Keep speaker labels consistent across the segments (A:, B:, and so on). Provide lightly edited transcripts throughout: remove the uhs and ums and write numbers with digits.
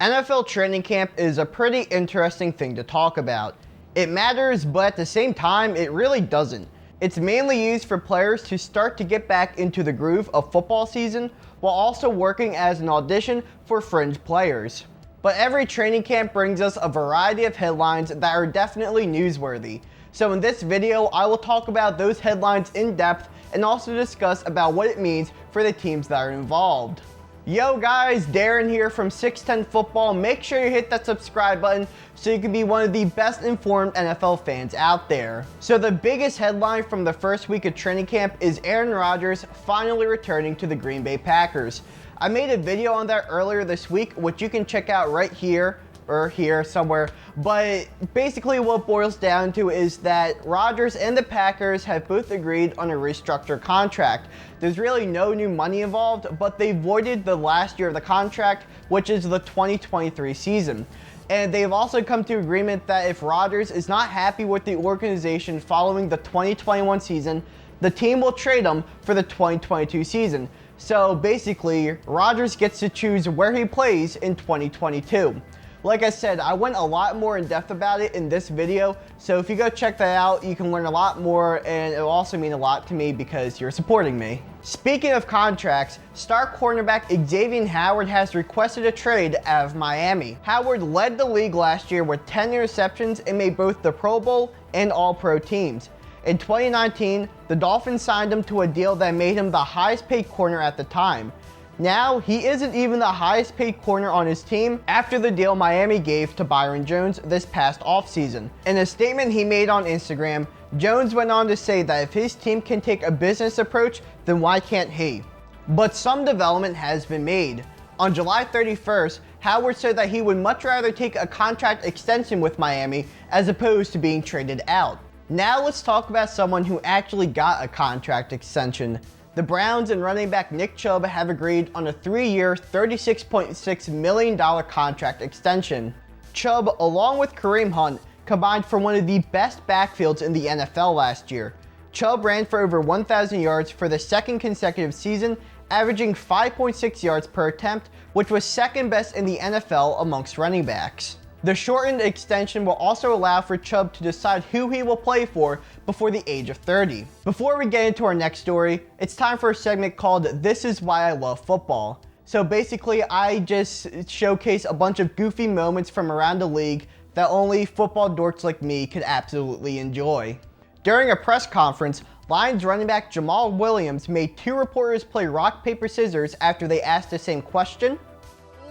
A: NFL training camp is a pretty interesting thing to talk about. It matters, but at the same time, it really doesn't. It's mainly used for players to start to get back into the groove of football season, while also working as an audition for fringe players. But every training camp brings us a variety of headlines that are definitely newsworthy. So in this video, I will talk about those headlines in depth and also discuss about what it means for the teams that are involved. Yo guys, Darren here from 610 Football. Make sure you hit that subscribe button so you can be one of the best informed NFL fans out there. So the biggest headline from the first week of training camp is Aaron Rodgers finally returning to the Green Bay Packers. I made a video on that earlier this week, which you can check out right here or here somewhere. But basically what it boils down to is that Rodgers and the Packers have both agreed on a restructured contract. There's really no new money involved, but they voided the last year of the contract, which is the 2023 season. And they've also come to agreement that if Rodgers is not happy with the organization following the 2021 season, the team will trade him for the 2022 season. So basically, Rodgers gets to choose where he plays in 2022. Like I said, I went a lot more in depth about it in this video, so if you go check that out, you can learn a lot more, and it'll also mean a lot to me because you're supporting me. Speaking of contracts, star cornerback Xavier has requested a trade out of Miami. Howard led the league last year with 10 interceptions and made both the Pro Bowl and All-Pro teams. In 2019, the Dolphins signed him to a deal that made him the highest paid corner at the time. Now, he isn't even the highest paid corner on his team after the deal Miami gave to Byron Jones this past offseason. In a statement he made on Instagram, Jones went on to say that if his team can take a business approach, then why can't he? But some development has been made. On July 31st, Howard said that he would much rather take a contract extension with Miami as opposed to being traded out. Now let's talk about someone who actually got a contract extension. The Browns and running back Nick Chubb have agreed on a 3-year, $36.6 million contract extension. Chubb, along with Kareem Hunt, combined for one of the best backfields in the NFL last year. Chubb ran for over 1,000 yards for the second consecutive season, averaging 5.6 yards per attempt, which was second best in the NFL amongst running backs. The shortened extension will also allow for Chubb to decide who he will play for before the age of 30. Before we get into our next story, it's time for a segment called This Is Why I Love Football. So basically, I just showcase a bunch of goofy moments from around the league that only football dorks like me could absolutely enjoy. During a press conference, Lions running back Jamal Williams made two reporters play rock, paper, scissors after they asked the same question.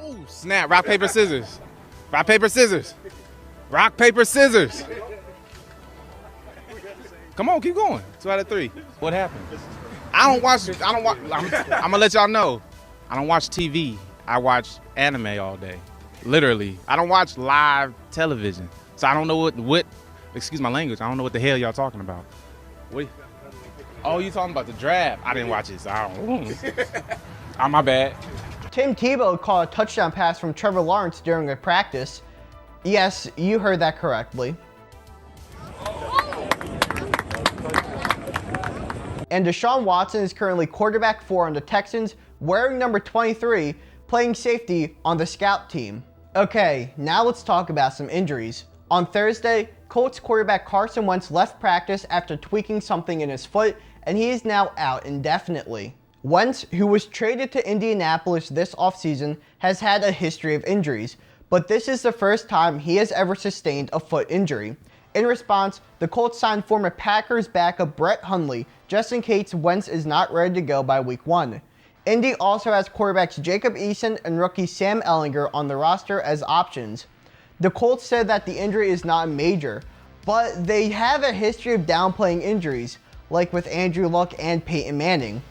B: Ooh, snap, rock, paper, scissors. Rock, paper, scissors. Rock, paper, scissors. Come on, keep going. 2 out of 3. What happened? I'm gonna let y'all know. I don't watch TV. I watch anime all day. Literally. I don't watch live television. So I don't know what excuse my language, I don't know what the hell y'all talking about. What? Oh, you talking about the draft? I didn't watch it, so I don't. My bad.
A: Tim Tebow caught a touchdown pass from Trevor Lawrence during a practice. Yes, you heard that correctly. And Deshaun Watson is currently quarterback 4 on the Texans, wearing number 23, playing safety on the scout team. Okay, now let's talk about some injuries. On Thursday, Colts quarterback Carson Wentz left practice after tweaking something in his foot, and he is now out indefinitely. Wentz, who was traded to Indianapolis this offseason, has had a history of injuries, but this is the first time he has ever sustained a foot injury. In response, the Colts signed former Packers backup Brett Hundley, just in case Wentz is not ready to go by week 1. Indy also has quarterbacks Jacob Eason and rookie Sam Ehlinger on the roster as options. The Colts said that the injury is not major, but they have a history of downplaying injuries, like with Andrew Luck and Peyton Manning.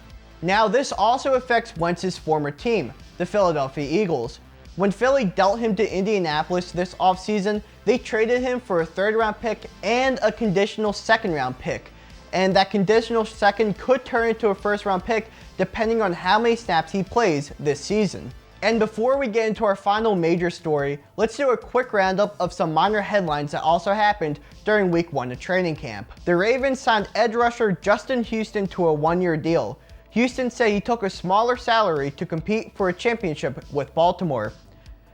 A: Now, this also affects Wentz's former team, the Philadelphia Eagles. When Philly dealt him to Indianapolis this offseason, they traded him for a 3rd-round pick and a conditional 2nd-round pick. And that conditional second could turn into a 1st-round pick depending on how many snaps he plays this season. And before we get into our final major story, let's do a quick roundup of some minor headlines that also happened during week 1 of training camp. The Ravens signed edge rusher Justin Houston to a 1-year deal. Houston said he took a smaller salary to compete for a championship with Baltimore.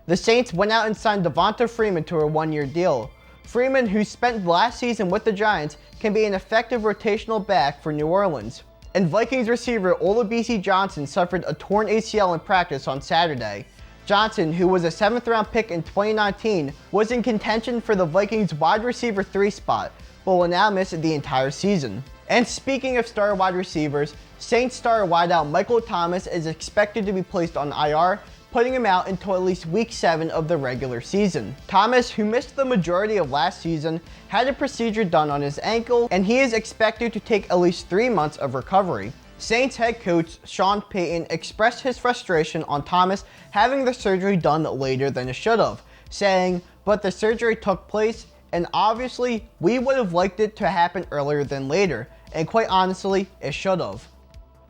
A: The Saints went out and signed Devonta Freeman to a one-year deal. Freeman, who spent last season with the Giants, can be an effective rotational back for New Orleans. And Vikings receiver Olabisi Johnson suffered a torn ACL in practice on Saturday. Johnson, who was a 7th round pick in 2019, was in contention for the Vikings wide receiver 3 spot, but will now miss the entire season. And speaking of star wide receivers, Saints star wideout Michael Thomas is expected to be placed on IR, putting him out until at least week 7 of the regular season. Thomas, who missed the majority of last season, had a procedure done on his ankle, and he is expected to take at least 3 months of recovery. Saints head coach Sean Payton expressed his frustration on Thomas having the surgery done later than it should have, saying, "But the surgery took place, and obviously we would have liked it to happen earlier than later, and quite honestly, it should have."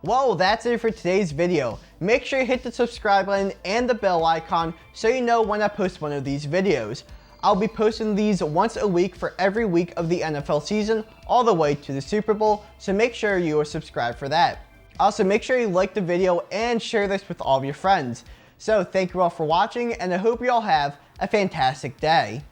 A: Well, that's it for today's video. Make sure you hit the subscribe button and the bell icon so you know when I post one of these videos. I'll be posting these once a week for every week of the NFL season, all the way to the Super Bowl, so make sure you are subscribed for that. Also, make sure you like the video and share this with all of your friends. So, thank you all for watching, and I hope you all have a fantastic day.